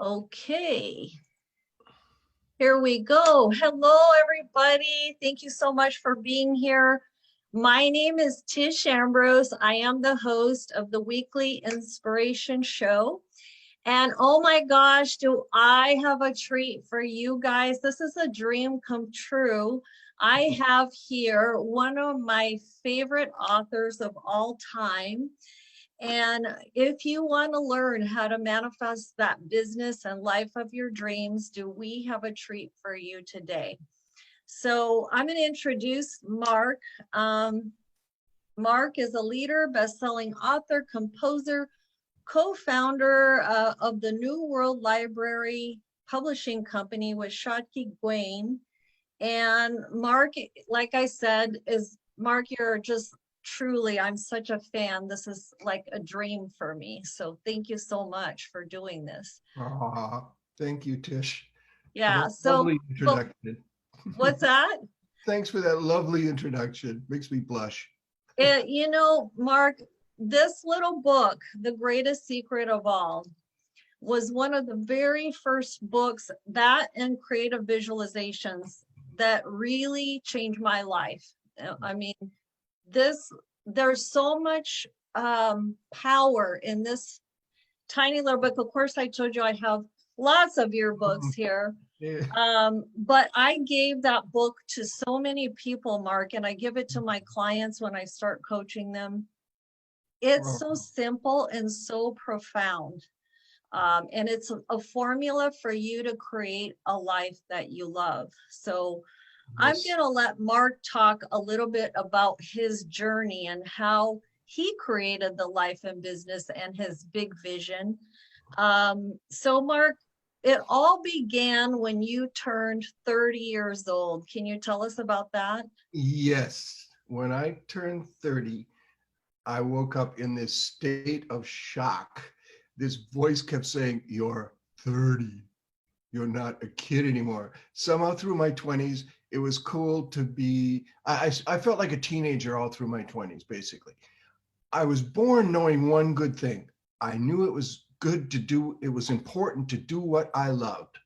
Okay, here we go. Hello, everybody. Thank you so much for being here. My name is Tish Ambrose. I am the host of the weekly inspiration show. And oh my gosh, do I have a treat for you guys. This is a dream come true. I have here one of my favorite authors of all time. And if you want to learn how to manifest that business and life of your dreams, do we have a treat for you today? So I'm going to introduce Marc. Marc is a leader, best-selling author, composer, co-founder of the New World Library Publishing Company with Shakti Gawain. And Marc, like I said, Marc, you're just truly, I'm such a fan. This is like a dream for me. So thank you so much for doing this. Thank you, Tish. Yeah. Lovely introduction. What's that? Thanks for that lovely introduction. Makes me blush. Marc, this little book, The Greatest Secret of All, was one of the very first books, that and creative visualizations, that really changed my life. I mean, there's so much power in this tiny little book. Of course, I told you I have lots of your books here. Yeah. But I gave that book to so many people, Marc, and I give it to my clients when I start coaching them. It's so simple and so profound. And it's a formula for you to create a life that you love. So I'm going to let Marc talk a little bit about his journey and how he created the life and business and his big vision. So Marc, it all began when you turned 30 years old. Can you tell us about that? Yes. When I turned 30, I woke up in this state of shock. This voice kept saying, "You're 30. You're not a kid anymore." Somehow through my 20s, it was cool to be, I felt like a teenager all through my 20s, basically. I was born knowing one good thing. I knew it was good to do, it was important to do what I loved.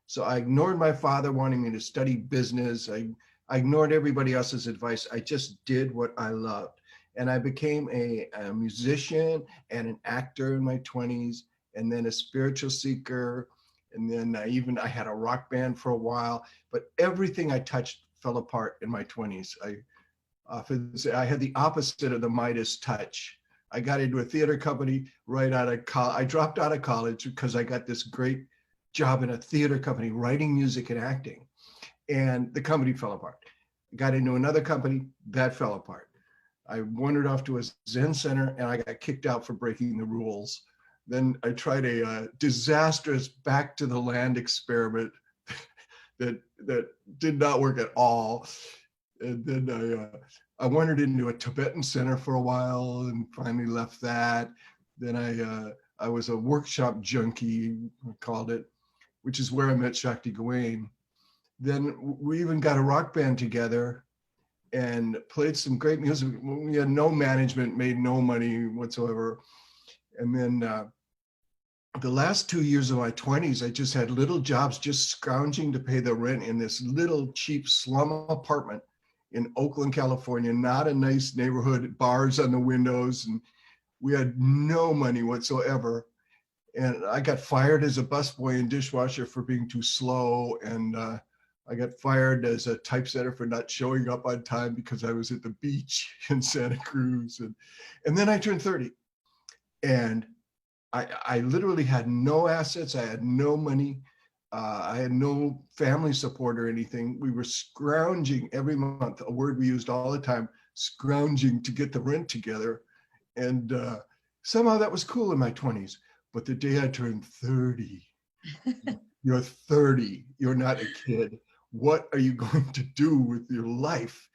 So I ignored my father wanting me to study business. I ignored everybody else's advice. I just did what I loved. And I became a musician and an actor in my 20s, and then a spiritual seeker. And then I had a rock band for a while, but everything I touched fell apart in my 20s. I often say I had the opposite of the Midas touch. I got into a theater company right out of college. I dropped out of college because I got this great job in a theater company, writing music and acting. And the company fell apart. I got into another company, that fell apart. I wandered off to a Zen center and I got kicked out for breaking the rules. Then I tried a disastrous back to the land experiment that did not work at all. And then I wandered into a Tibetan center for a while and finally left that. Then I was a workshop junkie, I called it, which is where I met Shakti Gawain. Then we even got a rock band together and played some great music. We had no management, made no money whatsoever. And then the last 2 years of my 20s, I just had little jobs, just scrounging to pay the rent in this little cheap slum apartment in Oakland, California, not a nice neighborhood, bars on the windows. And we had no money whatsoever. And I got fired as a busboy and dishwasher for being too slow. And I got fired as a typesetter for not showing up on time because I was at the beach in Santa Cruz. And then I turned 30. And I literally had no assets. I had no money. I had no family support or anything. We were scrounging every month, a word we used all the time, scrounging to get the rent together. And somehow that was cool in my 20s. But the day I turned 30, you're 30, you're not a kid. What are you going to do with your life?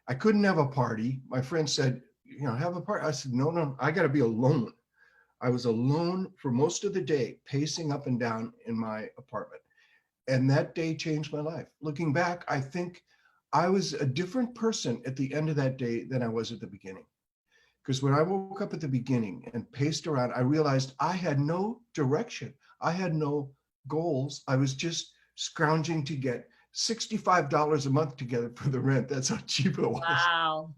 I couldn't have a party. My friend said, have a party. I said, no, I got to be alone. I was alone for most of the day, pacing up and down in my apartment. And that day changed my life. Looking back, I think I was a different person at the end of that day than I was at the beginning. Because when I woke up at the beginning and paced around, I realized I had no direction. I had no goals. I was just scrounging to get $65 a month together for the rent. That's how cheap it was. Wow.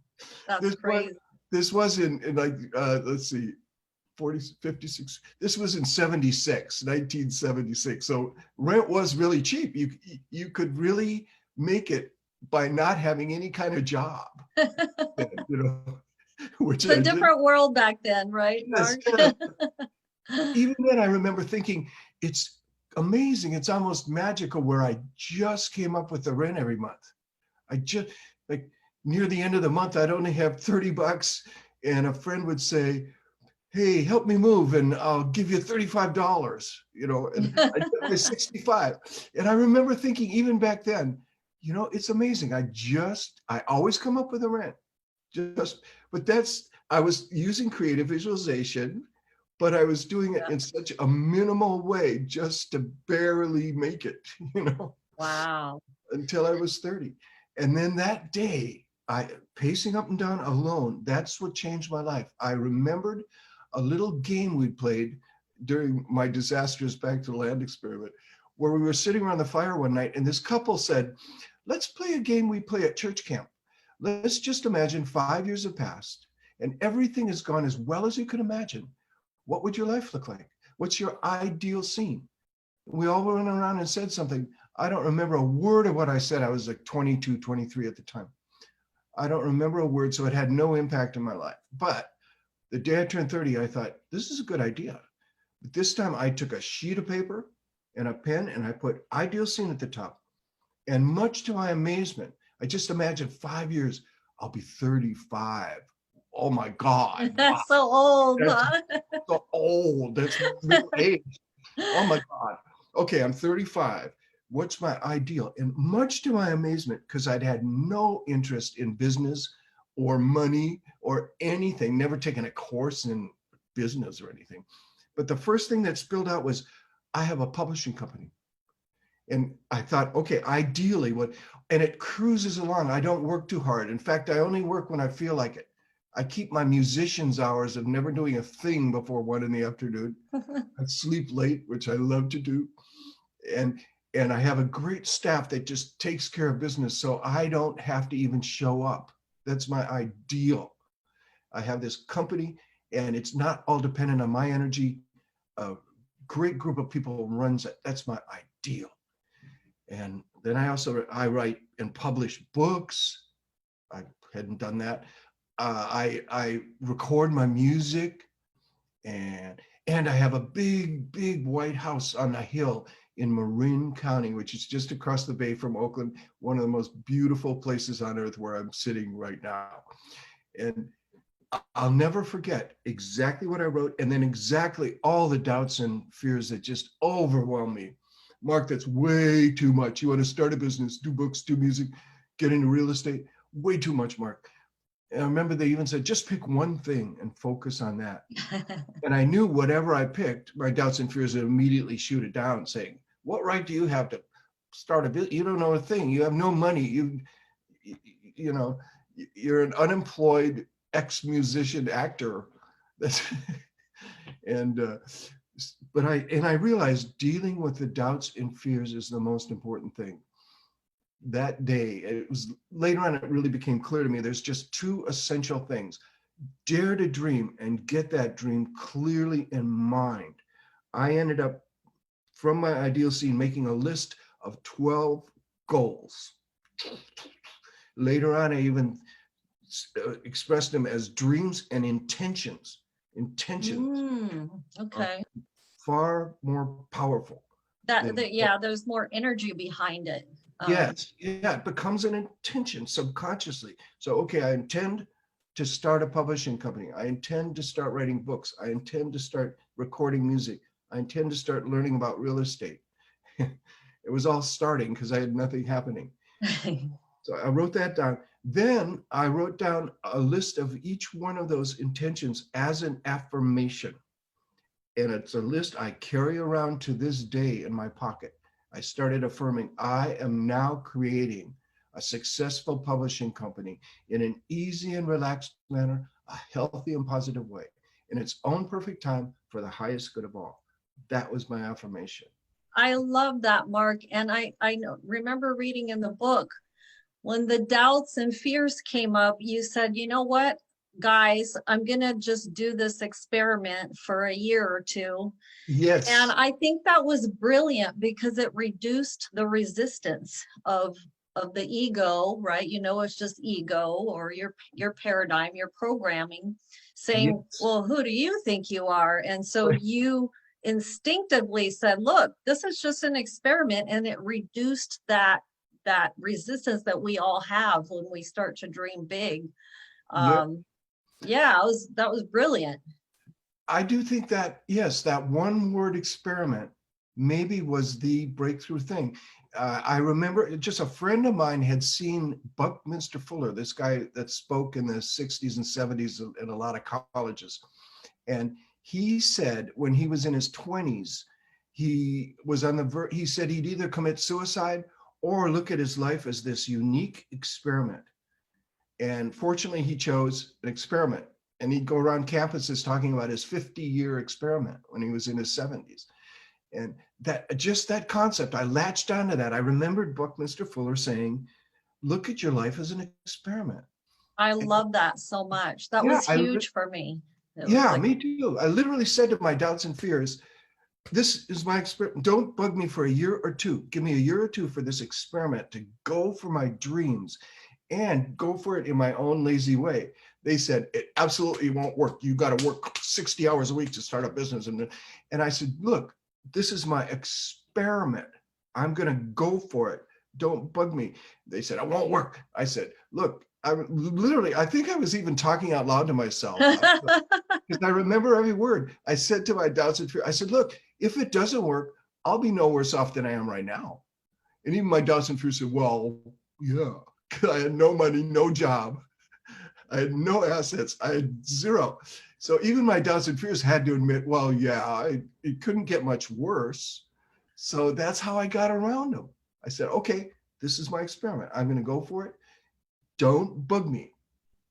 That's This was crazy. this was in like let's see, 40, 56. This was in 76, 1976. So rent was really cheap. You could really make it by not having any kind of job, you know, which It's a I did. different world back then, right, Yes, Mark? yes. Even then, I remember thinking, it's amazing. It's almost magical where I just came up with the rent every month. I just, like, near the end of the month, I'd only have 30 bucks, and a friend would say, hey, help me move and I'll give you $35, and I get my 65. And I remember thinking even back then, it's amazing. I always come up with a rent. Just, but I was using creative visualization, but I was doing it Yeah. in such a minimal way just to barely make it, Wow. until I was 30. And then that day, pacing up and down alone, that's what changed my life. I remembered a little game we played during my disastrous back to the land experiment, where we were sitting around the fire one night and this couple said, let's play a game we play at church camp. Let's just imagine 5 years have passed and everything has gone as well as you could imagine. What would your life look like? What's your ideal scene? We all went around and said something. I don't remember a word of what I said. I was like 22, 23 at the time. I don't remember a word, so it had no impact on my life. But the day I turned 30, I thought, this is a good idea. But this time I took a sheet of paper and a pen and I put ideal scene at the top. And much to my amazement, I just imagined 5 years, I'll be 35. Oh my God. Wow, That's so old, that's huh? so old. That's real age. Oh my God. Okay, I'm 35. What's my ideal? And much to my amazement, because I'd had no interest in business or money or anything, never taken a course in business or anything. But the first thing that spilled out was, I have a publishing company. And I thought, okay, ideally, and it cruises along. I don't work too hard. In fact, I only work when I feel like it. I keep my musician's hours of never doing a thing before 1 p.m. I sleep late, which I love to do. And and I have a great staff that just takes care of business. So I don't have to even show up. That's my ideal. I have this company and it's not all dependent on my energy. A great group of people runs it. That's my ideal. And then I write and publish books. I hadn't done that. I record my music, and I have a big white house on a hill in Marin County, which is just across the bay from Oakland, one of the most beautiful places on earth where I'm sitting right now. And I'll never forget exactly what I wrote and then exactly all the doubts and fears that just overwhelm me. Mark, that's way too much. You want to start a business, do books, do music, get into real estate? Way too much, Mark. And I remember they even said, just pick one thing and focus on that. And I knew whatever I picked, my doubts and fears would immediately shoot it down, saying, what right do you have to start a business? You don't know a thing. You have no money. You know, you're an unemployed ex-musician actor. That's and but I realized dealing with the doubts and fears is the most important thing. That day, it was later on, it really became clear to me there's just two essential things. Dare to dream and get that dream clearly in mind. I ended up, from my ideal scene, making a list of 12 goals. Later on, I even expressed them as dreams and intentions. Okay. Far more powerful than, Yeah, there's more energy behind it. yes, yeah, it becomes an intention subconsciously. So, okay, I intend to start a publishing company. I intend to start writing books. I intend to start recording music. I intend to start learning about real estate. It was all starting because I had nothing happening. So I wrote that down. Then I wrote down a list of each one of those intentions as an affirmation. And it's a list I carry around to this day in my pocket. I started affirming, I am now creating a successful publishing company in an easy and relaxed manner, a healthy and positive way, in its own perfect time for the highest good of all. That was my affirmation. I love that, Mark. And remember reading in the book, when the doubts and fears came up, you said, you know what, guys, I'm going to just do this experiment for a year or two. And Yes. I think that was brilliant because it reduced the resistance of the ego, right? You know, it's just ego or your paradigm, your programming saying, Yes. well, who do you think you are? And so you instinctively said, look, this is just an experiment, and it reduced that resistance that we all have when we start to dream big. Yep. Yeah, that was brilliant. I do think that, yes, that one word experiment maybe was the breakthrough thing. I remember just a friend of mine had seen Buckminster Fuller, this guy that spoke in the 60s and 70s in a lot of colleges. And he said when he was in his 20s, he was on the he said he'd either commit suicide or look at his life as this unique experiment. And fortunately, he chose an experiment. And he'd go around campuses talking about his 50-year experiment when he was in his 70s. And that just that concept, I latched onto that. I remembered Buckminster Fuller saying, look at your life as an experiment. I And love that so much. That yeah, was huge for me. It was yeah, like, me too. I literally said to my doubts and fears, this is my experiment. Don't bug me for a year or two. Give me a year or two for this experiment to go for my dreams and go for it in my own lazy way. They said, it absolutely won't work. You got to work 60 hours a week to start a business. And I said, look, this is my experiment. I'm going to go for it. Don't bug me. They said, it won't work. I said, look, I think I was even talking out loud to myself because I remember every word. I said to my doubts and fear, I said, look, if it doesn't work, I'll be no worse off than I am right now. And even my doubts and fears said, well, yeah, I had no money, no job. I had no assets. I had zero. So even my doubts and fears had to admit, well, yeah, it couldn't get much worse. So that's how I got around them. I said, okay, this is my experiment. I'm going to go for it. Don't bug me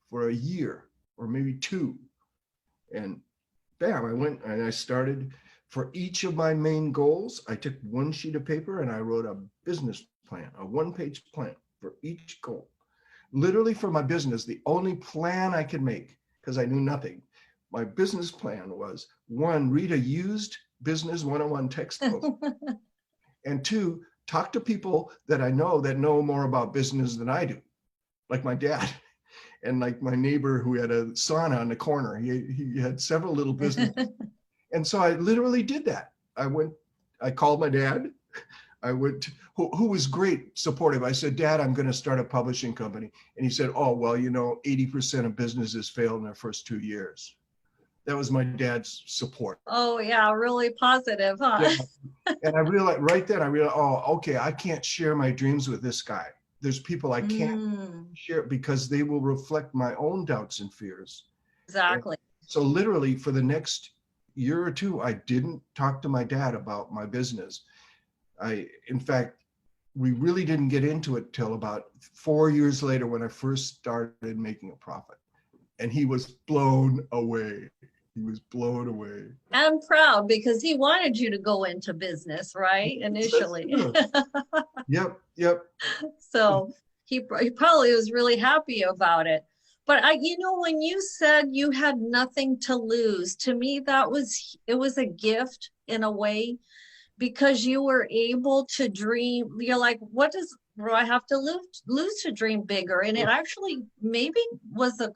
for a year or maybe two. And bam, I went and I started for each of my main goals. I took one sheet of paper and I wrote a business plan, a one-page plan for each goal. Literally for my business, the only plan I could make, because I knew nothing, my business plan was one, read a used business 101 textbook, and two, talk to people that I know that know more about business than I do, like my dad and like my neighbor who had a sauna on the corner. He had several little businesses. And so I literally did that. I called my dad. I went, who was great, supportive. I said, Dad, I'm going to start a publishing company. And he said, oh, well, 80% of businesses fail in their first 2 years. That was my dad's support. oh yeah, really positive, huh? Yeah. And I realized right then, oh, okay, I can't share my dreams with this guy. There's people I can't share because they will reflect my own doubts and fears. And Exactly. so literally for the next year or two, I didn't talk to my dad about my business. In fact, we really didn't get into it till about 4 years later when I first started making a profit. And he was blown away. He was blown away. And proud because he wanted you to go into business, right? That's Initially. true. Yep. So he probably was really happy about it. But when you said you had nothing to lose, to me, it was a gift in a way because you were able to dream. You're like, what do I have to lose to dream bigger? And it actually maybe was a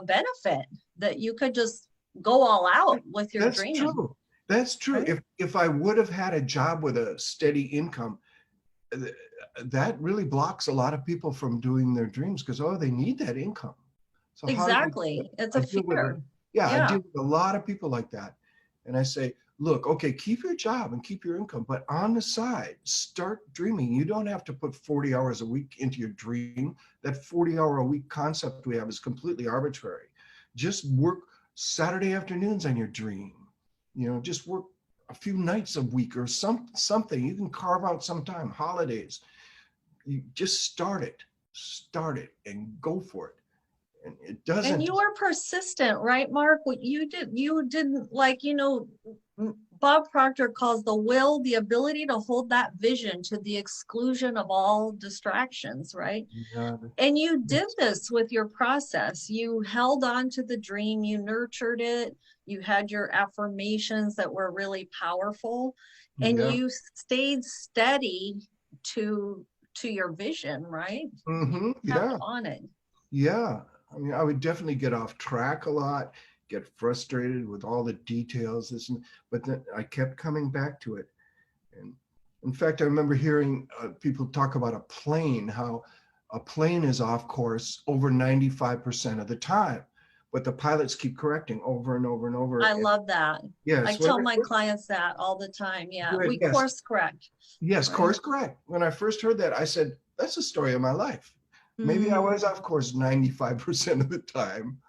benefit that you could just go all out with your That's dreaming. true. That's true. Right? If I would have had a job with a steady income, that really blocks a lot of people from doing their dreams because, oh, they need that income. So how do they do Exactly. it? It's I a deal with it. fear. Yeah, I Yeah. deal with a lot of people like that. And I say, look, okay, keep your job and keep your income, but on the side, start dreaming. You don't have to put 40 hours a week into your dream. That 40-hour-a-week concept we have is completely arbitrary. Just work Saturday afternoons on your dream. Just work a few nights a week or something. You can carve out some time, holidays. You just start it and go for it. And it And doesn't. you were persistent, right, Mark? What you didn't Bob Proctor calls the will the ability to hold that vision to the exclusion of all distractions, right? Yeah, And you did that's- this with your process. You held on to the dream, you nurtured it, you had your affirmations that were really powerful, and yeah. you stayed steady to your vision, right? You kept Yeah. on it. Yeah. I mean, I would definitely get off track a lot, get frustrated with all the details, but then I kept coming back to it. And in fact, I remember hearing people talk about a plane, how a plane is off course over 95% of the time, but the pilots keep correcting over and over and over. I And love that. I yes, when tell I my first, clients that all the time. Yeah, good, we yes, course correct, yes, right? course correct. When I first heard that, I said, that's the story of my life. Maybe I Mm, was off course 95% of the time,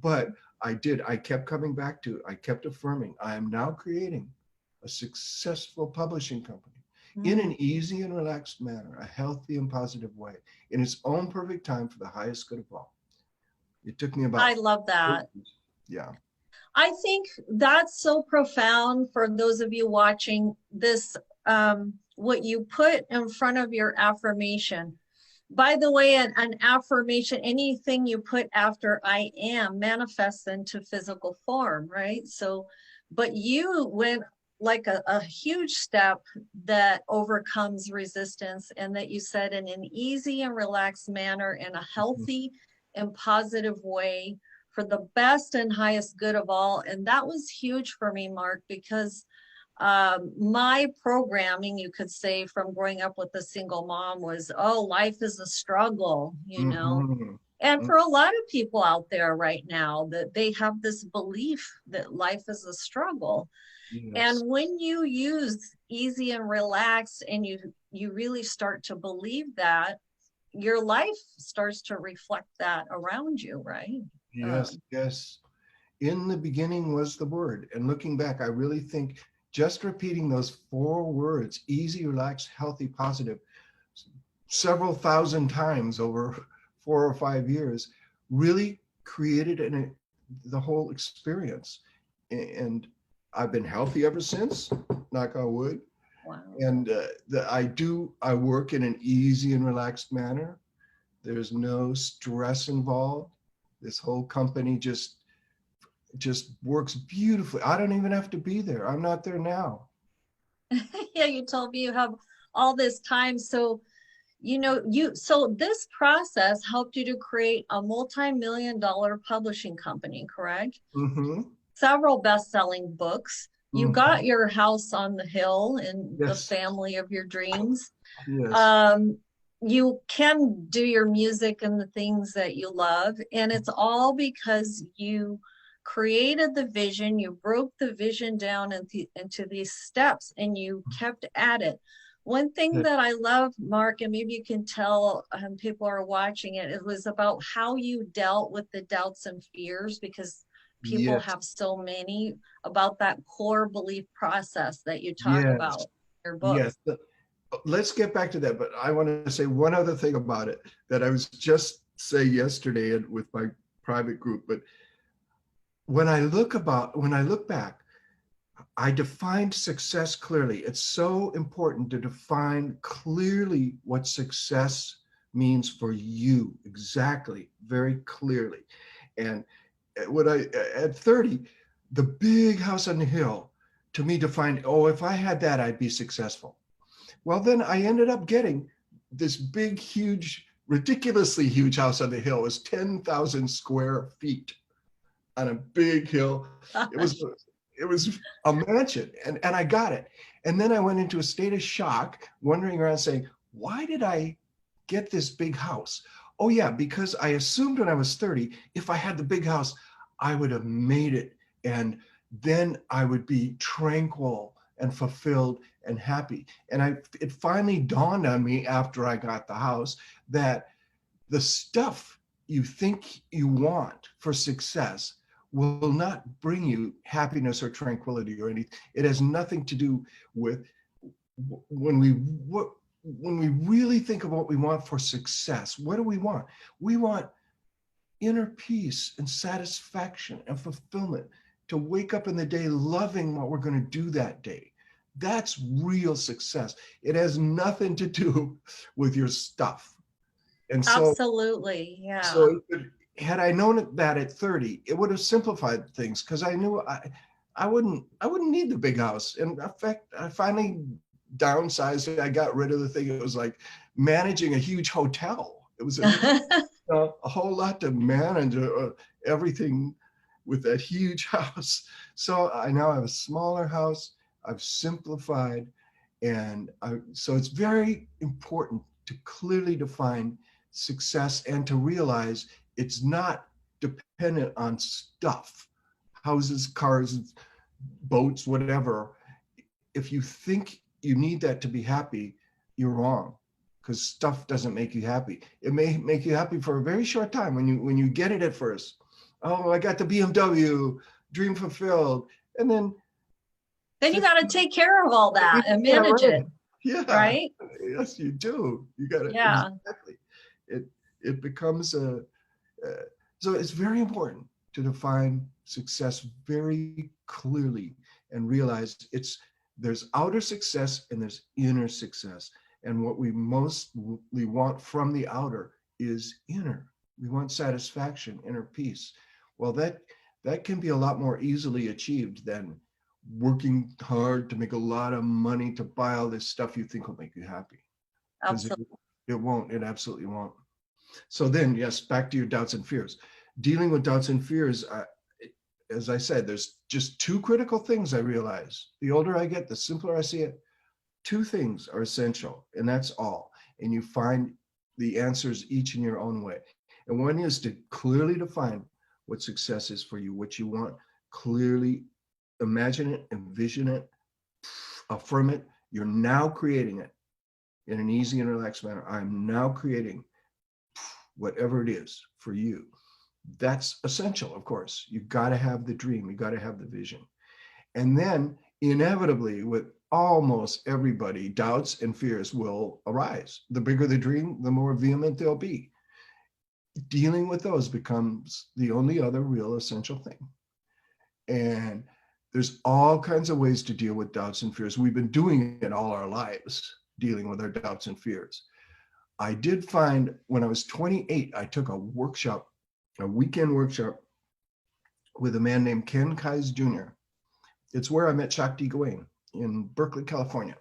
but I did. I kept coming back to it. I kept affirming. I am now creating a successful publishing company in mm. an easy and relaxed manner, a healthy and positive way, in its own perfect time for the highest good of all. It took me I about love 4 that. years. Yeah. I think that's so profound for those of you watching this. What you put in front of your affirmation. By the way, an affirmation, anything you put after I am manifests into physical form, right? So, but you went like a huge step that overcomes resistance, and that you said in an easy and relaxed manner, in a Mhm. healthy and positive way, for the best and highest good of all. And that was huge for me, Mark, because my programming, you could say, from growing up with a single mom was, oh, life is a struggle, you know. Mhm. And Mm, for a lot of people out there right now, that they have this belief that life is a struggle. yes. And when you use easy and relaxed, and you really start to believe that, your life starts to reflect that around you, right? Yes. Um, Yes. In the beginning was the word. And looking back, I really think just repeating those 4 words, easy, relaxed, healthy, positive, several thousand times over 4 or 5 years, really created the whole experience. And I've been healthy ever since, knock on wood. wow. And I work in an easy and relaxed manner. There's no stress involved. This whole company just works beautifully. I don't even have to be there. I'm not there now. Yeah, you told me you have all this time. So, so this process helped you to create a multi-million dollar publishing company, correct? Mm-hmm. Several best-selling books. You Mm-hmm. got your house on the hill and the Yes. family of your dreams. Yes. Um, you can do your music and the things that you love, and it's all because you created the vision, you broke the vision down into these steps, and you kept at it. One thing Yes. that I love, Mark, and maybe you can tell people are watching it, it was about how you dealt with the doubts and fears, because people Yes. have so many, about that core belief process that you talk Yes. about in your Yes. books. Let's get back to that, but I want to say one other thing about it that I was just saying yesterday with my private group. But when I look back, I defined success clearly. It's so important to define clearly what success means for you, exactly, very clearly. And when I at 30, the big house on the hill to me defined, oh, if I had that, I'd be successful. Well, then I ended up getting this big, huge, ridiculously huge house on the hill. It was 10,000 square feet on a big hill. It was it was a mansion, and I got it. And then I went into a state of shock, wandering around saying, why did I get this big house? Oh yeah, because I assumed when I was 30, if I had the big house, I would have made it. And then I would be tranquil and fulfilled and happy. And it finally dawned on me after I got the house that the stuff you think you want for success will not bring you happiness or tranquility or anything. It has nothing to do with when we when we really think of what we want for success. What do we want? We want inner peace and satisfaction and fulfillment to wake up in the day loving what we're going to do that day. That's real success. It has nothing to do with your stuff. And so, Absolutely. Yeah. so had I known that at 30, it would have simplified things because I knew I wouldn't need the big house. And in fact, I finally downsized it. I got rid of the thing. It was like managing a huge hotel. It was a whole lot to manage everything with that huge house. So I now have a smaller house. I've simplified, and so it's very important to clearly define success and to realize it's not dependent on stuff, houses, cars, boats, whatever. If you think you need that to be happy, you're wrong, because stuff doesn't make you happy. It may make you happy for a very short time when you get it at first. Oh, I got the BMW, dream fulfilled. And then You got to take care of all that and yeah, manage right. it, Yeah, right? yes, you do. You got it. Yeah. Exactly. It becomes so it's very important to define success very clearly and realize there's outer success and there's inner success. And what we mostly want from the outer is inner. We want satisfaction, inner peace. Well, that can be a lot more easily achieved than working hard to make a lot of money to buy all this stuff you think will make you happy. Because Absolutely. it won't. It absolutely won't. So then, yes, back to your doubts and fears. Dealing with doubts and fears, as I said, there's just two critical things I realize. The older I get, the simpler I see it. Two things are essential, and that's all. And you find the answers each in your own way. And one is to clearly define what success is for you, what you want. Clearly imagine it, envision it, affirm it. You're now creating it in an easy and relaxed manner. I'm now creating whatever it is for you. That's essential, of course. You've got to have the dream, you've got to have the vision. And then inevitably, with almost everybody, doubts and fears will arise. The bigger the dream, the more vehement they'll be. Dealing with those becomes the only other real essential thing. And there's all kinds of ways to deal with doubts and fears. We've been doing it all our lives, dealing with our doubts and fears. I did find when I was 28, I took a workshop, a weekend workshop with a man named Ken Kais Jr. It's where I met Shakti Gawain in Berkeley, California.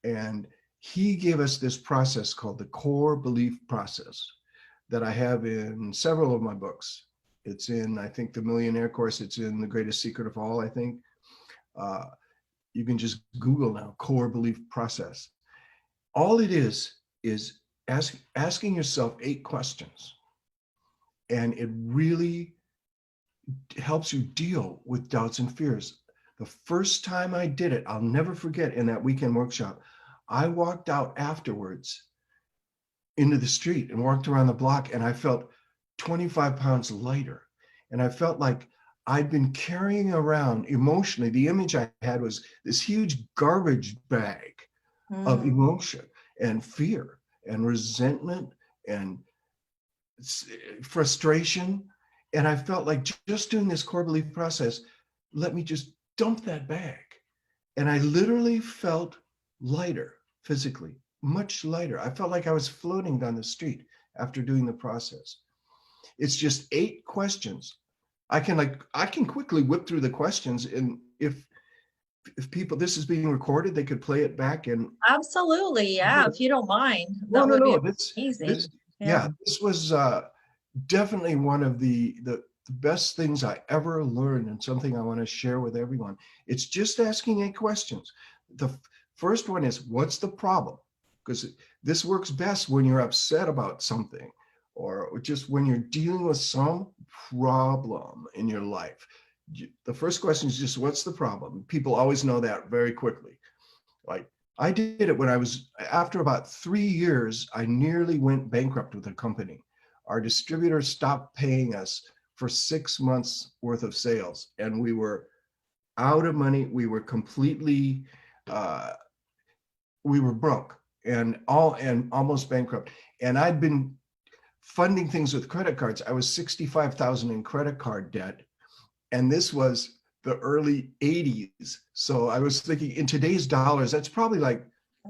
And he gave us this process called the core belief process that I have in several of my books. It's in, I think, the Millionaire Course. It's in The Greatest Secret of All, I think. You can just Google now, core belief process. All it is asking yourself 8 questions. And it really helps you deal with doubts and fears. The first time I did it, I'll never forget, in that weekend workshop, I walked out afterwards into the street and walked around the block, and I felt 25 pounds lighter. And I felt like I'd been carrying around emotionally. The image I had was this huge garbage bag of emotion and fear and resentment and frustration. And I felt like just doing this core belief process, let me just dump that bag. And I literally felt lighter physically, much lighter. I felt like I was floating down the street after doing the process. It's just 8 questions. I can quickly whip through the questions, and if people, this is being recorded, they could play it back and Absolutely. Yeah. If you don't mind, no, that no, would be no. amazing. Yeah, this was definitely one of the best things I ever learned, and something I want to share with everyone. It's just asking 8 questions. The first one is, what's the problem? Because this works best when you're upset about something, or just when you're dealing with some problem in your life. The first question is just, what's the problem? People always know that very quickly. Like, I did it when after about 3 years, I nearly went bankrupt with a company. Our distributor stopped paying us for 6 months worth of sales, and we were out of money. We were completely, we were broke and almost bankrupt. And I'd been funding things with credit cards. I was $65,000 in credit card debt, And this was the early 80s. So I was thinking in today's dollars, that's probably like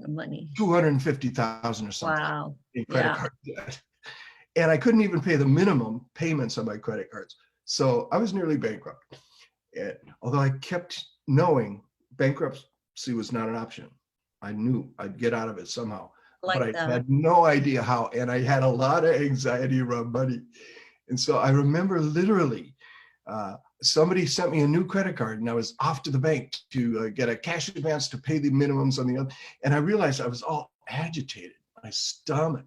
Money. 250,000 or something Wow. in credit Yeah. card debt. And I couldn't even pay the minimum payments on my credit cards. So I was nearly bankrupt. And although I kept knowing bankruptcy was not an option, I knew I'd get out of it somehow, but Like I that. had no idea how. And I had a lot of anxiety around money. And so I remember literally somebody sent me a new credit card and I was off to the bank to get a cash advance to pay the minimums on the other. And I realized I was all agitated, my stomach.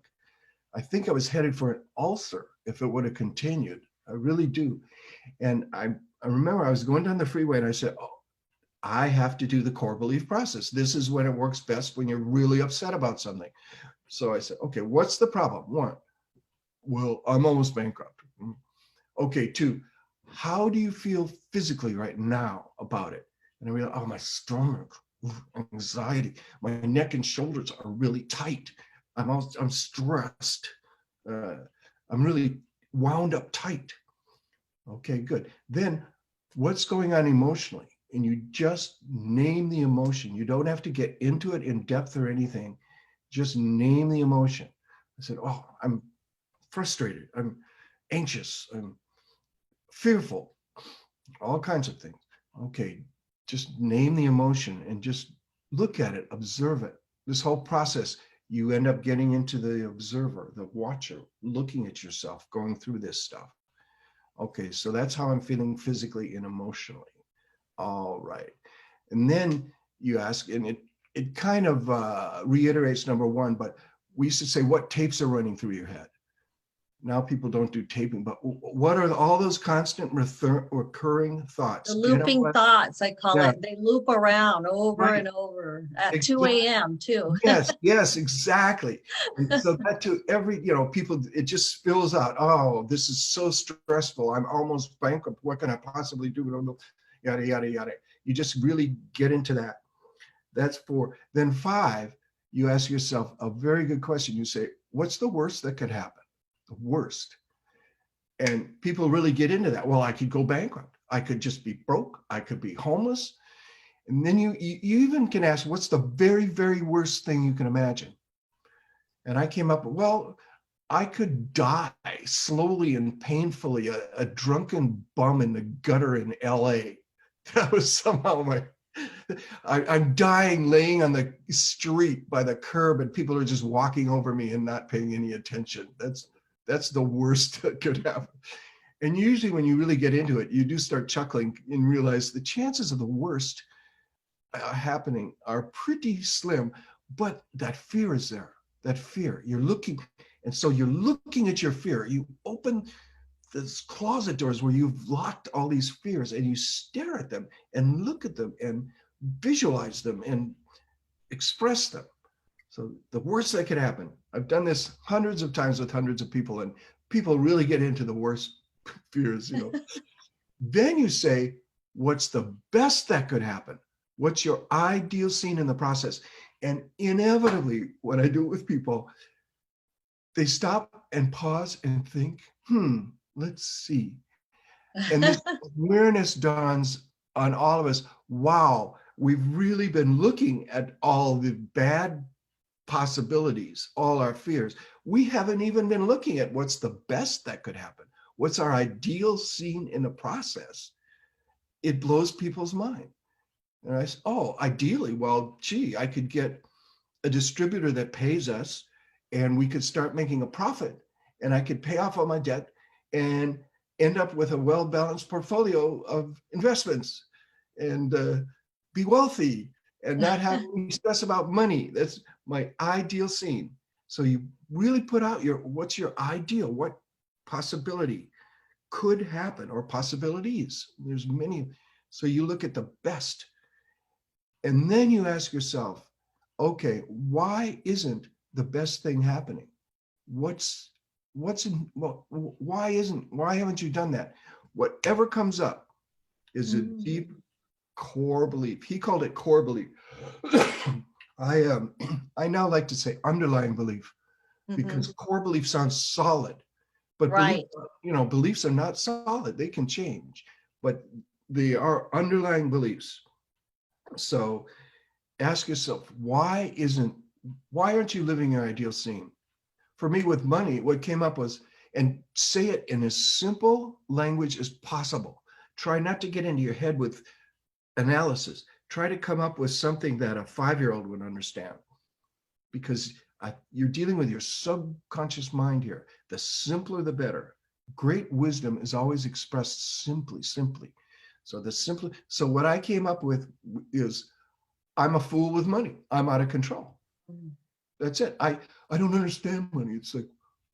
I think I was headed for an ulcer if it would have continued. I really do. And I remember I was going down the freeway and I said, oh, I have to do the core belief process. This is when it works best when you're really upset about something. So I said, okay, what's the problem? One, well, I'm almost bankrupt. Okay, two, how do you feel physically right now about it? And I realized, oh, my stomach, anxiety, my neck and shoulders are really tight. I'm stressed. I'm really wound up tight. Okay, good. Then what's going on emotionally? And you just name the emotion. You don't have to get into it in depth or anything. Just name the emotion. I said, oh, I'm frustrated. I'm anxious. I'm fearful. All kinds of things. Okay, just name the emotion and just look at it, observe it. This whole process, you end up getting into the observer, the watcher, looking at yourself, going through this stuff. Okay, so that's how I'm feeling physically and emotionally. All right. And then you ask, and it kind of reiterates number one, but we used to say, what tapes are running through your head? Now people don't do taping, but what are all those constant recurring thoughts? The Get up. looping thoughts, I call Yeah, it. They loop around over right. and over at 2 Exactly. a.m. too. Yes, exactly. And so that to every, people, it just spills out. Oh, this is so stressful. I'm almost bankrupt. What can I possibly do? Yada, yada, yada. You just really get into that. That's four. Then five, you ask yourself a very good question. You say, what's the worst that could happen? The worst. And people really get into that. Well, I could go bankrupt. I could just be broke. I could be homeless. And then you even can ask, what's the very, very worst thing you can imagine? And I came up, well, I could die slowly and painfully, a drunken bum in the gutter in LA. That was somehow I'm dying laying on the street by the curb and people are just walking over me and not paying any attention. That's the worst that could happen. And usually when you really get into it, you do start chuckling and realize the chances of the worst happening are pretty slim, but that fear is there. That fear, you're looking, and so you're looking at your fear. You open those closet doors where you've locked all these fears and you stare at them and look at them and visualize them and express them. So the worst that could happen, I've done this hundreds of times with hundreds of people, and people really get into the worst fears. Then you say, what's the best that could happen? What's your ideal scene in the process? And inevitably, when I do it with people, they stop and pause and think, let's see. And this awareness dawns on all of us. Wow, we've really been looking at all the bad possibilities, all our fears. We haven't even been looking at what's the best that could happen. What's our ideal scene in the process? It blows people's mind. And I said, oh, ideally, well, gee, I could get a distributor that pays us and we could start making a profit and I could pay off all my debt and end up with a well-balanced portfolio of investments and be wealthy and not have any stress about money. That's my ideal scene. So you really put out what's your ideal, what possibility could happen or possibilities. There's many. So you look at the best. And then you ask yourself, okay, why isn't the best thing happening? Why haven't you done that? Whatever comes up is a deep core belief. He called it core belief. I now like to say underlying belief because core belief sounds solid, but Right. beliefs are not solid. They can change. but they are underlying beliefs. So ask yourself, why aren't you living your ideal scene? For me, with money, what came up was, and say it in as simple language as possible. Try not to get into your head with analysis. Try to come up with something that a 5-year-old would understand, because you're dealing with your subconscious mind here. The simpler, the better. Great wisdom is always expressed simply, simply. So what I came up with is, I'm a fool with money. I'm out of control. That's it. I don't understand money. It's like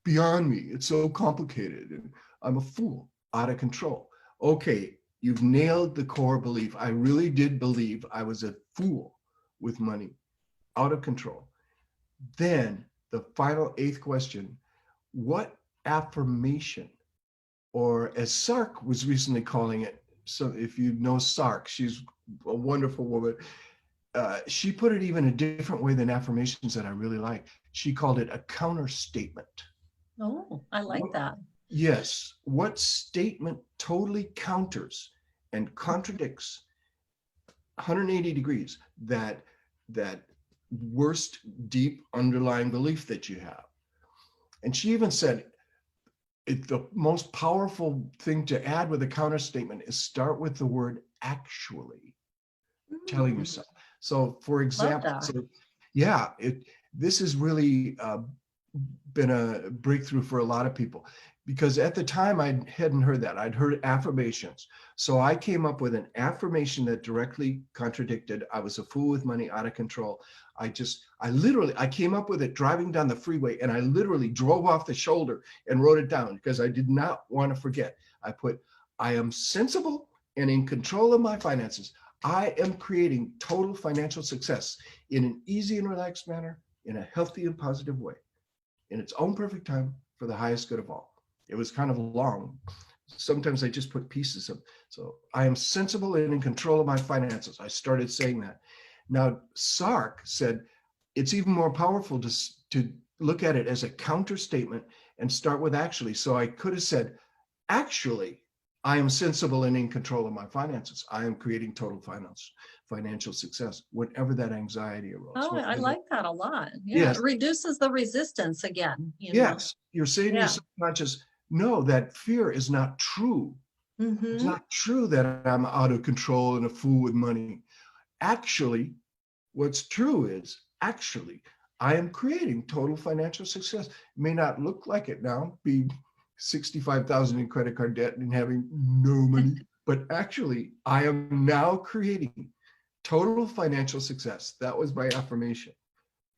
beyond me. It's so complicated. And I'm a fool, out of control. Okay, you've nailed the core belief. I really did believe I was a fool with money, out of control. Then the final 8th question, what affirmation, or as Sark was recently calling it, so if you know Sark, she's a wonderful woman. She put it even a different way than affirmations that I really like. She called it a counter statement. Oh, I like that. Yes. What statement totally counters and contradicts 180 degrees that worst deep underlying belief that you have? And she even said, the most powerful thing to add with a counter statement is start with the word actually, telling yourself. So for example, yeah, this has really been a breakthrough for a lot of people, because at the time I hadn't heard that. I'd heard affirmations. So I came up with an affirmation that directly contradicted, I was a fool with money, out of control. I came up with it driving down the freeway, and I literally drove off the shoulder and wrote it down because I did not want to forget. I put, I am sensible and in control of my finances. I am creating total financial success in an easy and relaxed manner, in a healthy and positive way, in its own perfect time, for the highest good of all. It was kind of long. Sometimes I just put pieces of, so I am sensible and in control of my finances. I started saying that. Now, Sark said it's even more powerful to look at it as a counter statement and start with actually. So I could have said, actually, I am sensible and in control of my finances. I am creating total financial success whenever that anxiety arose. Oh, I like that a lot. Yeah, yes. It reduces the resistance again. Yes, you're saying to your subconscious, no, that fear is not true. It's not true that I'm out of control and a fool with money. Actually, what's true is, actually, I am creating total financial success. It may not look like it now, be 65,000 in credit card debt and having no money, but actually, I am now creating total financial success. That was my affirmation.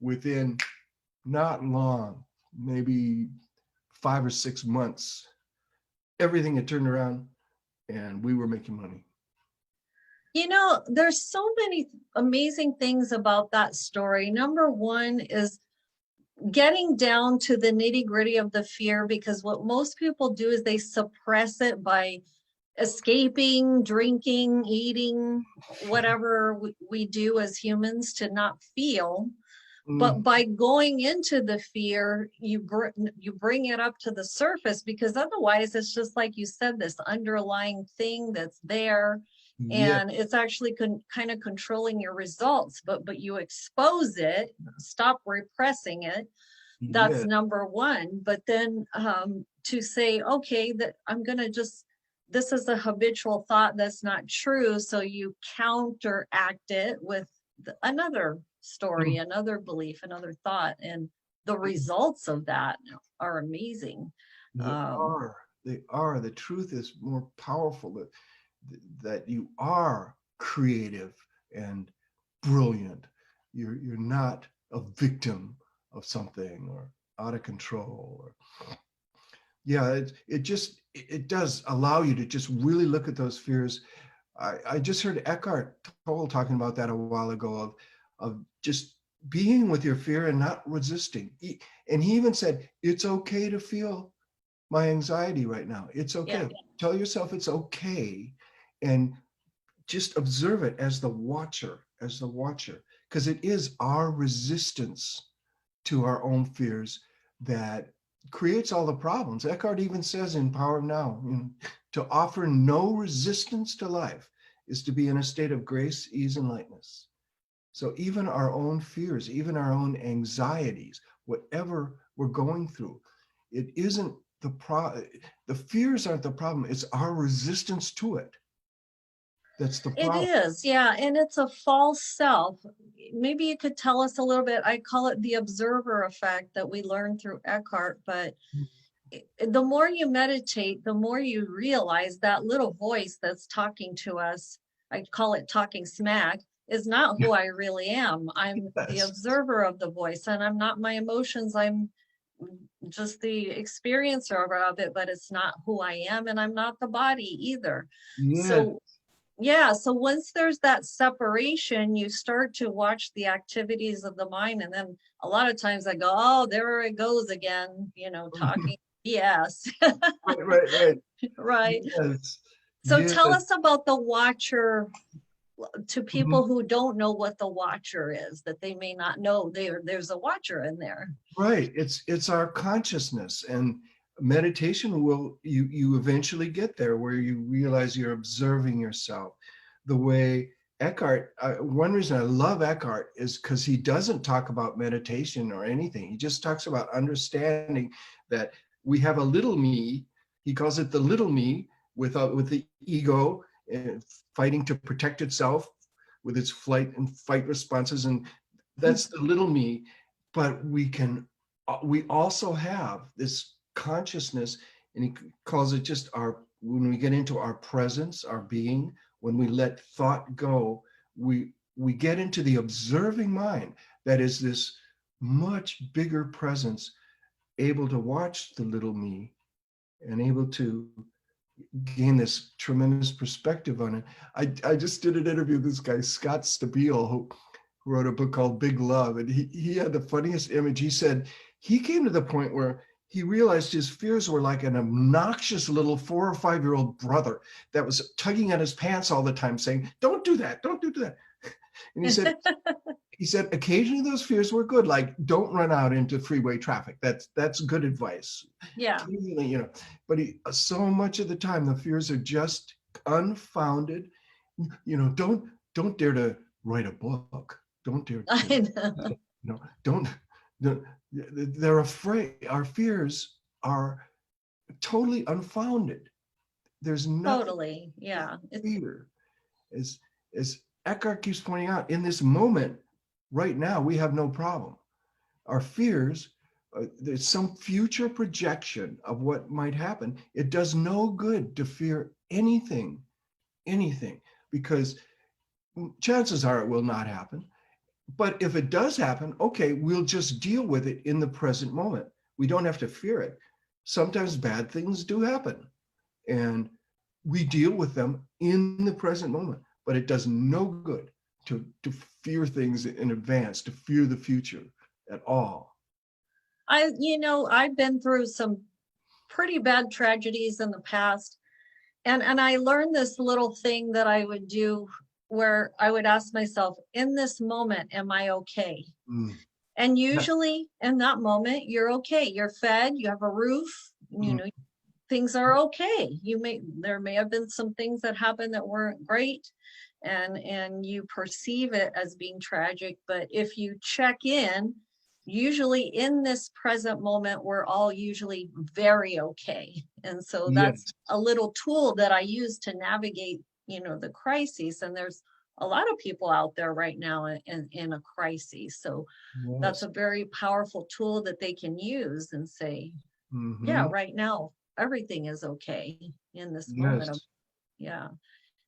Within not long, maybe 5 or 6 months, everything had turned around and we were making money. You know, there's so many amazing things about that story. Number one is getting down to the nitty-gritty of the fear, because what most people do is they suppress it by escaping, drinking, eating, whatever we do as humans to not feel. But by going into the fear, you bring it up to the surface, because otherwise it's just like you said, this underlying thing that's there, and it's actually kind of controlling your results. But you expose it, stop repressing it. That's number one. But then to say, okay, that I'm going to just, this is a habitual thought that's not true. So you counteract it with another story, another belief, another thought. And the results of that are amazing. They are. The truth is more powerful, that you are creative and brilliant. You're not a victim of something or out of control. Or it does allow you to just really look at those fears. I just heard Eckhart Tolle talking about that a while ago, of just being with your fear and not resisting. And he even said, it's okay to feel my anxiety right now. It's okay. Yeah. Tell yourself it's okay, and just observe it as the watcher, because it is our resistance to our own fears that creates all the problems. Eckhart even says in Power of Now, To offer no resistance to life is to be in a state of grace, ease, and lightness. So even our own fears, even our own anxieties, whatever we're going through, it isn't the fears aren't the problem. It's our resistance to it. That's the It problem. is, yeah, and it's a false self. Maybe you could tell us a little bit. I call it the observer effect that we learned through Eckhart, but the more you meditate, the more you realize that little voice that's talking to us, I call it talking smack, is not who I really am. I'm the Yes. observer of the voice, and I'm not my emotions. I'm just the experiencer of it, but it's not who I am, and I'm not the body either. Yes. So yeah, so once there's that separation, you start to watch the activities of the mind, and then a lot of times I go, oh, there it goes again, talking. Yes. Right, right, right. Right. Yes. So Yes. tell us about the watcher to Mhm. people who don't know what the watcher is, that they may not know there's a watcher in there. Right. It's our consciousness, and meditation will you eventually get there where you realize you're observing yourself. The way Eckhart, one reason I love Eckhart is because he doesn't talk about meditation or anything. He just talks about understanding that we have a little me. He calls it the little me with the ego and fighting to protect itself with its flight and fight responses, and that's the little me. But we also have this consciousness, and he calls it just when we get into our presence, our being, when we let thought go, we get into the observing mind that is this much bigger presence, able to watch the little me and able to gain this tremendous perspective on it. I just did an interview with this guy, Scott Stabile, who wrote a book called Big Love. And he had the funniest image. He said he came to the point where he realized his fears were like an obnoxious little 4 or 5-year-old brother that was tugging at his pants all the time saying, don't do that, don't do that. And he said occasionally those fears were good, like don't run out into freeway traffic. That's good advice. Yeah. Occasionally, but so much of the time the fears are just unfounded. Don't dare to write a book. Don't dare to, I know. don't. They're afraid. Our fears are totally unfounded. There's nothing Totally. Yeah. to fear. As Eckhart keeps pointing out, in this moment, right now, we have no problem. Our fears, there's some future projection of what might happen. It does no good to fear anything, because chances are it will not happen. But if it does happen, okay, we'll just deal with it in the present moment. We don't have to fear it. Sometimes bad things do happen, and we deal with them in the present moment. But it does no good to fear things in advance, to fear the future at all. I've been through some pretty bad tragedies in the past. And I learned this little thing that I would do where I would ask myself, in this moment, am I okay? Mm. And Yeah. usually in that moment, you're okay. You're fed, you have a roof, Mm. things are okay. There may have been some things that happened that weren't great, and you perceive it as being tragic. But if you check in, usually in this present moment, we're all usually very okay. And so that's Yes. a little tool that I use to navigate, the crises. And there's a lot of people out there right now in a crisis. So that's Yes. a very powerful tool that they can use and say, yeah, Mm-hmm. right now, everything is okay in this moment of, Yes. yeah,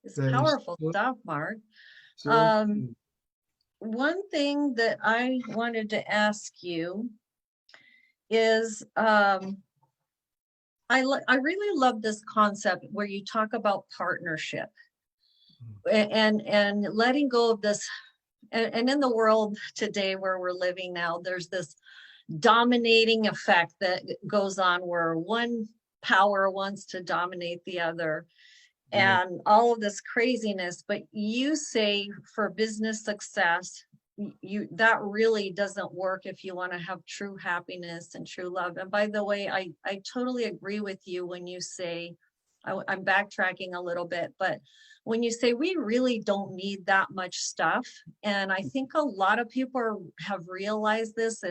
it's That is powerful stuff, Mark. so Um, One thing that I wanted to ask you is, I really love this concept where you talk about partnership and letting go of this. And in the world today where we're living now, there's this dominating effect that goes on where one power wants to dominate the other yeah. and all of this craziness. But you say for business success, that really doesn't work if you want to have true happiness and true love. And by the way, I totally agree with you when you say I'm backtracking a little bit, but when you say we really don't need that much stuff, and I think a lot of people have realized this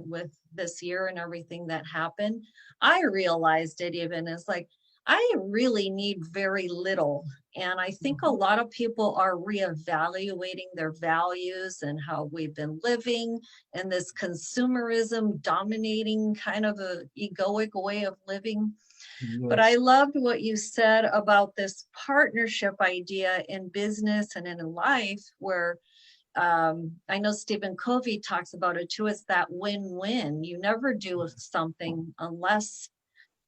with this year and everything that happened. I realized it even as like, I really need very little. And I think a lot of people are reevaluating their values and how we've been living and this consumerism dominating kind of a egoic way of living. But I Yes. loved what you said about this partnership idea in business and in life, where I know Stephen Covey talks about it too. It's that win-win. You never do something unless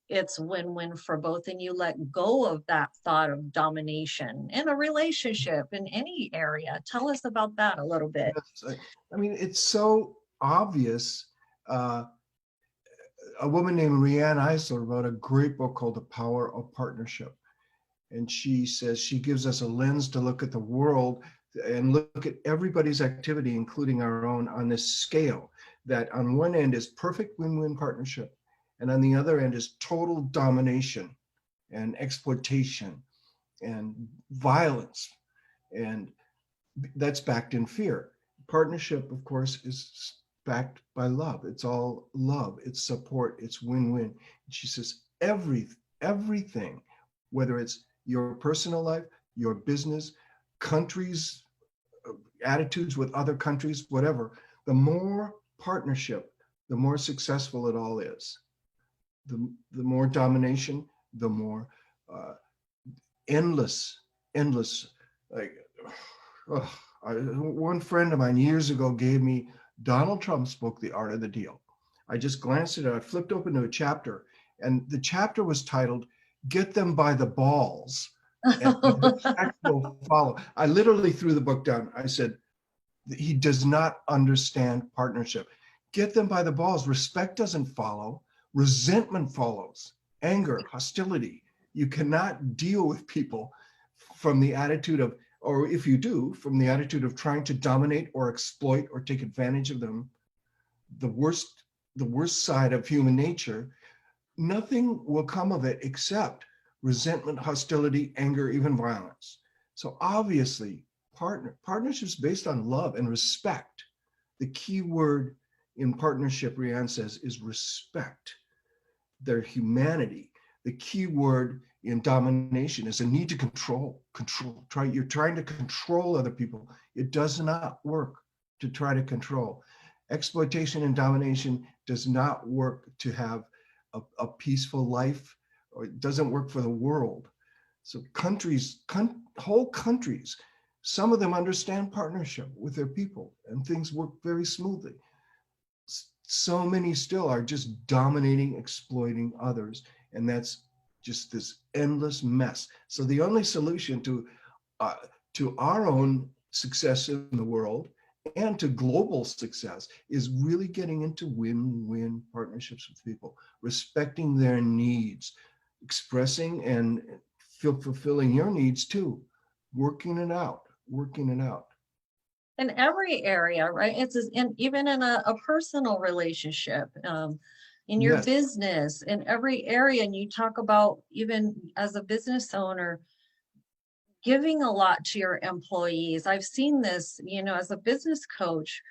it's win-win for both, and you let go of that thought of domination in a relationship in any area. Tell us about that a little bit. Yes. I mean, it's so obvious. Uh, a woman named Rianne Eisler wrote a great book called The Power of Partnership. And she says she gives us a lens to look at the world and look at everybody's activity, including our own, on this scale that on one end is perfect win-win partnership, and on the other end is total domination and exploitation and violence. And that's backed in fear. Partnership, of course, is backed by love. It's all love, it's support, it's win-win. She says everything, whether it's your personal life, your business, countries, attitudes with other countries, whatever, the more partnership, the more successful it all is. The more domination, the more uh, endless, like, oh, one friend of mine years ago gave me Donald Trump's book, The Art of the Deal. I just glanced at it, I flipped open to a chapter, and the chapter was titled, Get Them by the Balls, and respect will follow. I literally threw the book down. I said, he does not understand partnership. Get them by the balls. Respect doesn't follow. Resentment follows. Anger, hostility. You cannot deal with people from the attitude of, or if you do, from the attitude of trying to dominate or exploit or take advantage of them, the worst side of human nature. Nothing will come of it except resentment, hostility, anger, even violence. So obviously, partnerships based on love and respect. The key word in partnership, Rianne says, is respect, their humanity. The key word in domination is a need to control. You're trying to control other people. It does not work to try to control. Exploitation and domination does not work to have a peaceful life, or it doesn't work for the world. So whole countries, some of them understand partnership with their people and things work very smoothly. So many still are just dominating, exploiting others. And that's just this endless mess. So the only solution to our own success in the world and to global success is really getting into win-win partnerships with people, respecting their needs, expressing and fulfilling your needs too, working it out. In every area, right? Even in a personal relationship, in your Yes. business, in every area. And you talk about, even as a business owner, giving a lot to your employees. I've seen this, as a business coach,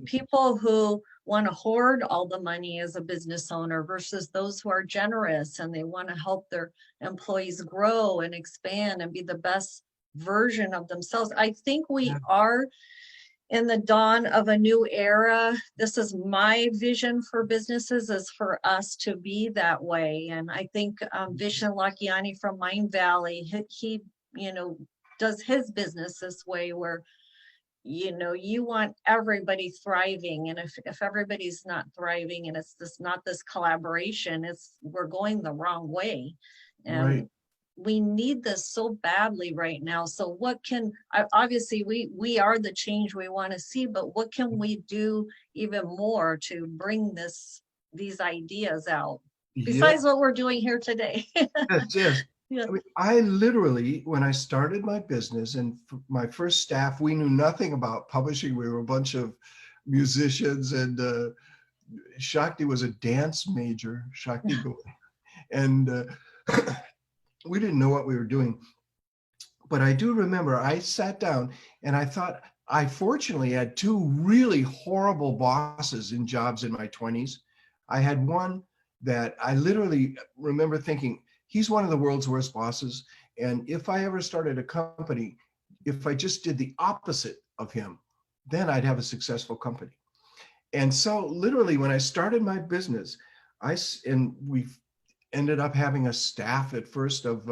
people who want to hoard all the money as a business owner versus those who are generous and they want to help their employees grow and expand and be the best version of themselves. I think we are in the dawn of a new era. This is my vision for businesses, is for us to be that way. And I think Vishen Lakhiani from Mind Valley, he does his business this way, where you want everybody thriving, and if everybody's not thriving and it's not this collaboration, we're going the wrong way. And Right. we need this so badly right now. So obviously we are the change we want to see, but what can we do even more to bring these ideas out Yeah. besides what we're doing here today? Yes. Yeah. I mean, I literally, when I started my business and my first staff, we knew nothing about publishing. We were a bunch of musicians, and Shakti was a dance major, Shakti, and we didn't know what we were doing. But I do remember I sat down and I thought, I fortunately had two really horrible bosses in jobs in my 20s. I had one that I literally remember thinking, he's one of the world's worst bosses. And if I ever started a company, if I just did the opposite of him, then I'd have a successful company. And so literally when I started my business, and we ended up having a staff at first of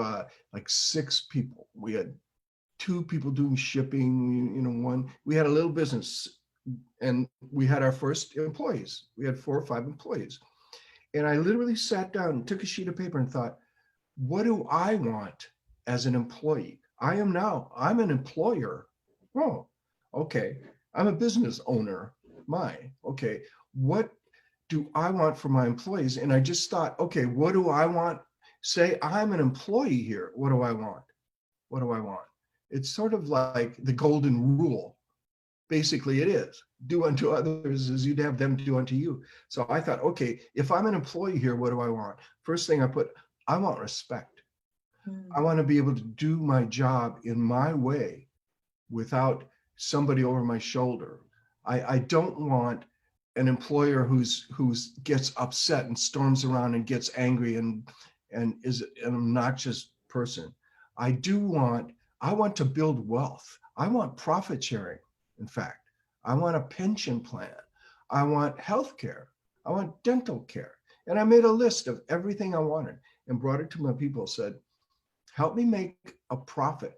like 6 people. We had 2 people doing shipping, one, we had a little business, and we had our first employees. We had 4 or 5 employees. And I literally sat down, took a sheet of paper and thought, what do I want as an employee? I'm an employer. Oh, okay. I'm a business owner. Okay. What do I want for my employees? And I just thought, okay, what do I want? Say I'm an employee here. What do I want? What do I want? It's sort of like the golden rule. Basically, it is do unto others as you'd have them do unto you. So I thought, okay, if I'm an employee here, what do I want? First thing I put, I want respect. I want to be able to do my job in my way without somebody over my shoulder. I don't want an employer who's gets upset and storms around and gets angry and is an obnoxious person. I want to build wealth. I want profit sharing. In fact, I want a pension plan. I want health care. I want dental care. And I made a list of everything I wanted and brought it to my people, said, help me make a profit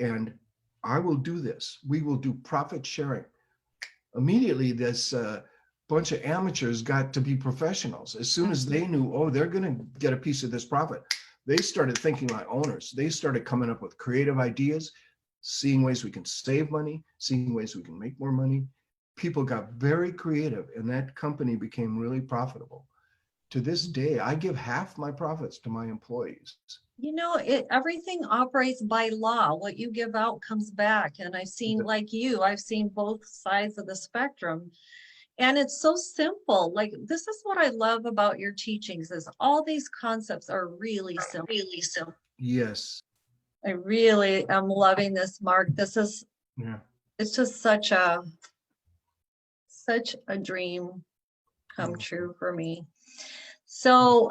and I will do this. We will do profit sharing. Immediately, this bunch of amateurs got to be professionals. As soon as they knew, oh, they're going to get a piece of this profit, they started thinking like owners. They started coming up with creative ideas, seeing ways we can save money, seeing ways we can make more money. People got very creative and that company became really profitable. To this day, I give half my profits to my employees. Everything operates by law. What you give out comes back. And I've seen, like you, I've seen both sides of the spectrum. And it's so simple. Like, this is what I love about your teachings is all these concepts are really simple. Really simple. Yes. I really am loving this, Mark. It's just such a dream come true for me. So,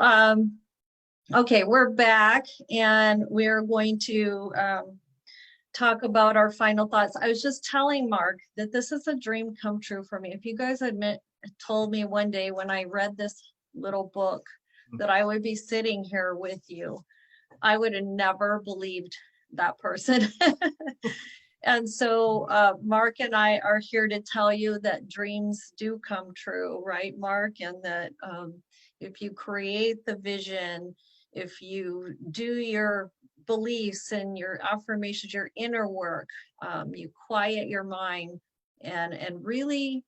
okay, we're back and we're going to talk about our final thoughts. I was just telling Mark that this is a dream come true for me. If you guys had told me one day when I read this little book that I would be sitting here with you, I would have never believed that person. And so Mark and I are here to tell you that dreams do come true, right, Mark? And that if you create the vision, if you do your beliefs and your affirmations, your inner work, you quiet your mind and really,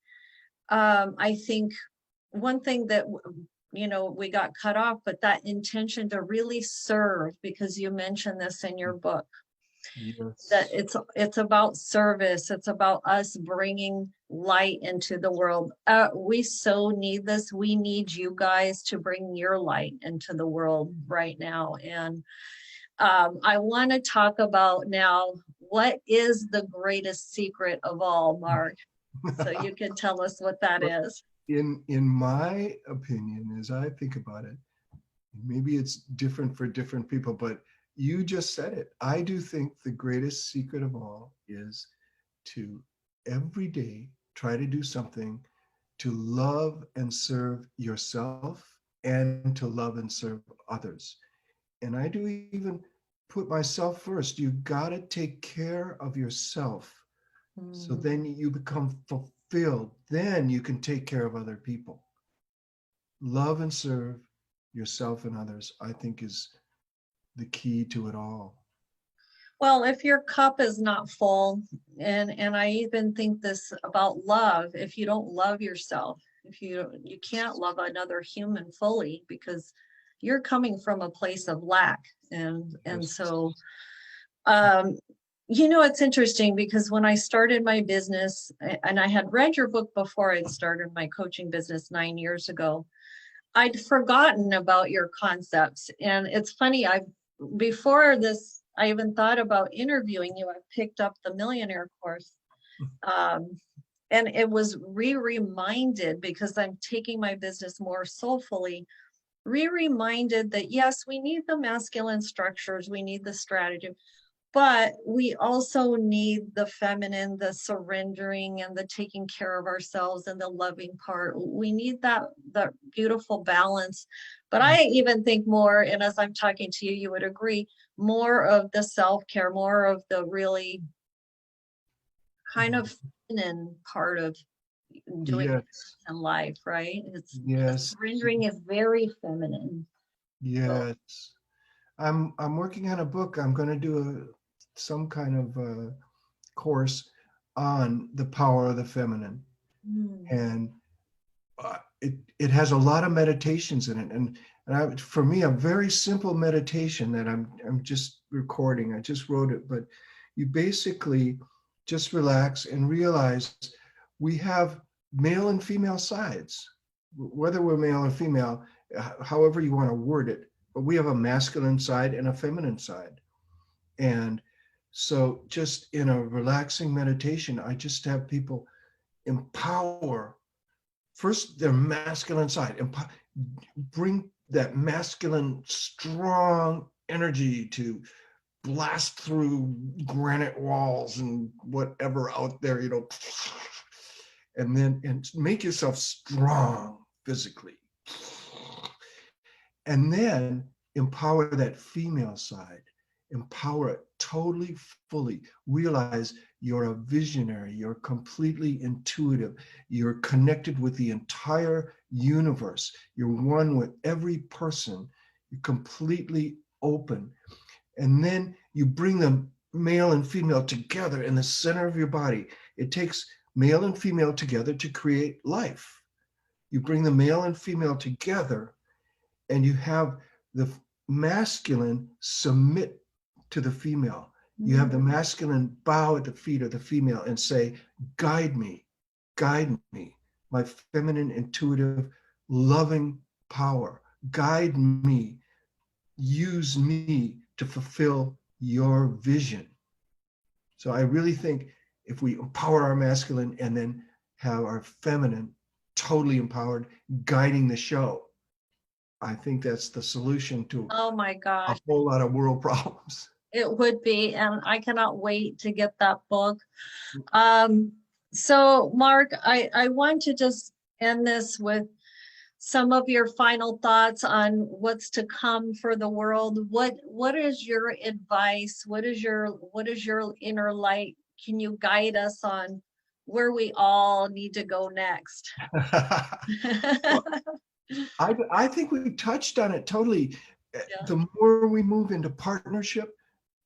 I think one thing that, we got cut off, but that intention to really serve, because you mentioned this in your book. Yes. That it's about service. It's about us bringing light into the world. We so need this. We need you guys to bring your light into the world right now. And I want to talk about now, what is the greatest secret of all, Mark? So you can tell us what that is. In my opinion, as I think about it, maybe it's different for different people, but you just said it. I do think the greatest secret of all is to every day try to do something to love and serve yourself and to love and serve others. And I do even put myself first. You got to take care of yourself. So then you become fulfilled. Then you can take care of other people. Love and serve yourself and others, I think, is the key to it all. Well, if your cup is not full, and I even think this about love, if you don't love yourself, if you can't love another human fully, because you're coming from a place of lack. And so it's interesting because when I started my business, and I had read your book before I'd started my coaching business 9 years ago, I'd forgotten about your concepts. And it's funny, before this, I even thought about interviewing you. I picked up the Millionaire course. Um, and it was reminded, because I'm taking my business more soulfully, reminded that yes, we need the masculine structures, we need the strategy, but we also need the feminine, the surrendering and the taking care of ourselves and the loving part. We need that beautiful balance. But I even think more, and as I'm talking to you, you would agree, more of the self-care, more of the really kind of feminine part of doing Yes, in life, right? It's the yes, surrendering is very feminine. So, yes. I'm working on a book. I'm going to do some kind of course on the power of the feminine, mm, and it has a lot of meditations in it. And for me, a very simple meditation that I'm just recording. I just wrote it, but you basically just relax and realize we have male and female sides, whether we're male or female, however you want to word it. But we have a masculine side and a feminine side. And so, just in a relaxing meditation, I just have people empower first their masculine side, bring that masculine, strong energy to blast through granite walls and whatever out there, and make yourself strong physically. And then empower that female side, empower it totally, fully. Realize you're a visionary, you're completely intuitive, you're connected with the entire universe, you're one with every person, you're completely open. And then you bring them, male and female, together in the center of your body. It takes male and female together to create life. You bring the male and female together, and you have the masculine submit to the female. You have the masculine bow at the feet of the female and say, guide me, my feminine, intuitive, loving power. Guide me, use me to fulfill your vision. So I really think if we empower our masculine and then have our feminine totally empowered, guiding the show, I think that's the solution to oh my a gosh, whole lot of world problems. it would be, and I cannot wait to get that book. Um, so Mark, I want to just end this with some of your final thoughts on what's to come for the world. What is your advice? What is your inner light? Can you guide us on where we all need to go next? Well, I think we touched on it totally. Yeah. The more we move into partnership,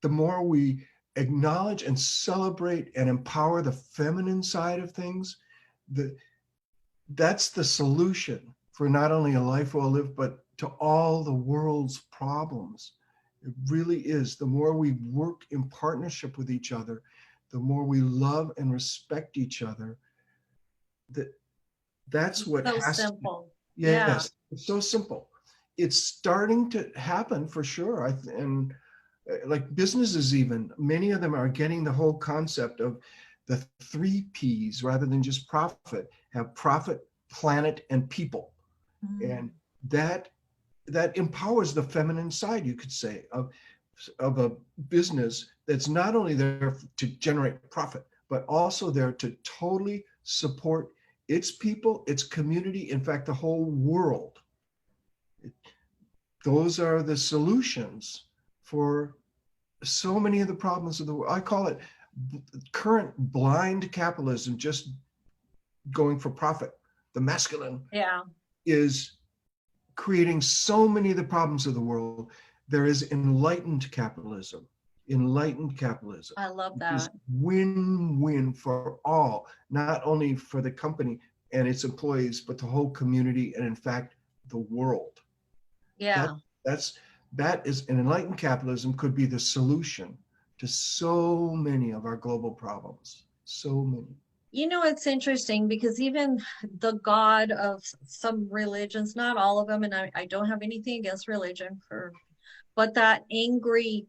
the more we acknowledge and celebrate and empower the feminine side of things, the, that's the solution for not only a life well lived, but to all the world's problems. It really is. The more we work in partnership with each other, the more we love and respect each other, that that's what So has to, simple. Yeah. yes, it's so simple. It's starting to happen for sure. And like businesses, even many of them are getting the whole concept of the 3 Ps rather than just profit. Have profit, planet, and people. Mm. And that that empowers the feminine side, you could say, of a business that's not only there to generate profit, but also there to totally support its people, its community, in fact, the whole world. Those are the solutions for so many of the problems of the world. I call it current blind capitalism, just going for profit. The masculine Yeah. is creating so many of the problems of the world. There is enlightened capitalism, I love which is that. win-win for all, not only for the company and its employees, but the whole community and in fact, the world. That Yeah. that's that is an enlightened capitalism could be the solution to so many of our global problems. So many. It's interesting because even the God of some religions, not all of them, and I don't have anything against religion, but that angry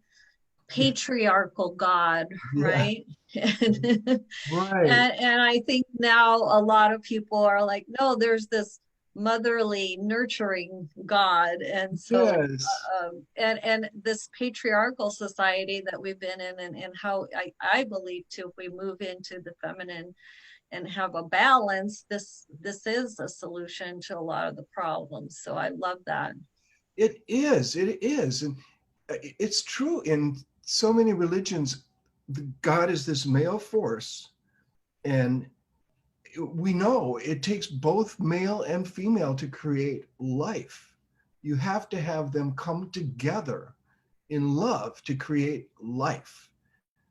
patriarchal God, Yeah, right? and, right. and I think now a lot of people are like, no, there's this motherly, nurturing God. And so, Yes. and this patriarchal society that we've been in, and how I believe too, if we move into the feminine and have a balance, this is a solution to a lot of the problems. So I love that. It is. It is. And it's true in so many religions. God is this male force. And we know it takes both male and female to create life. You have to have them come together in love to create life.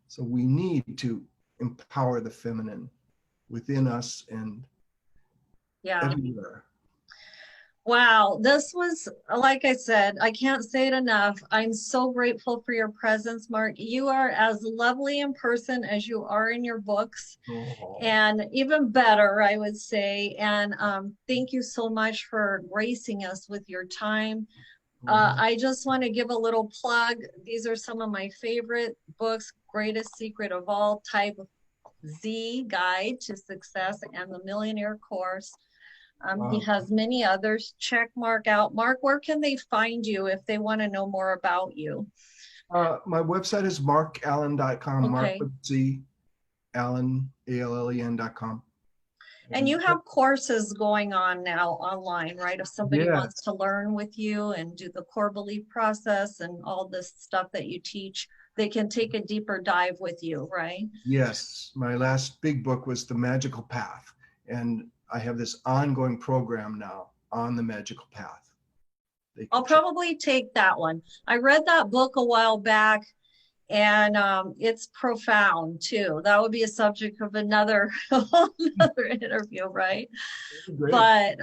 So we need to empower the feminine within us and Yeah. everywhere. Wow, this was, like I said, I can't say it enough. I'm so grateful for your presence, Mark. You are as lovely in person as you are in your books, Oh, and even better, I would say. And thank you so much for gracing us with your time. mhm. I just want to give a little plug. These are some of my favorite books: Greatest Secret of All, Type Z, Guide to Success, and the Millionaire Course. He Wow. has many others. Check Mark out. Mark, where can they find you if they want to know more about you? My website is markallen.com, Mark Okay. with Z, Allen, ALLEN.com. And And you have courses going on now online, right? If somebody wants yes, to learn with you and do the core belief process and all this stuff that you teach, they can take a deeper dive with you, right? yes. My last big book was The Magical Path. And I have this ongoing program now on the magical path. They I'll can check. probably take that one. I read that book a while back, and it's profound too. That would be a subject of another another interview, right? Great. But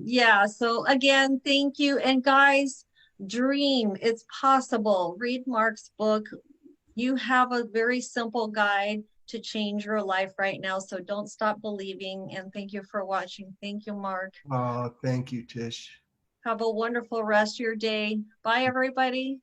yeah, so again, thank you. And guys, dream, it's possible. Read Mark's book. You have a very simple guide to change your life right now. So don't stop believing. And thank you for watching. Thank you, Mark. Thank you, Tish. Have a wonderful rest of your day. Bye, everybody.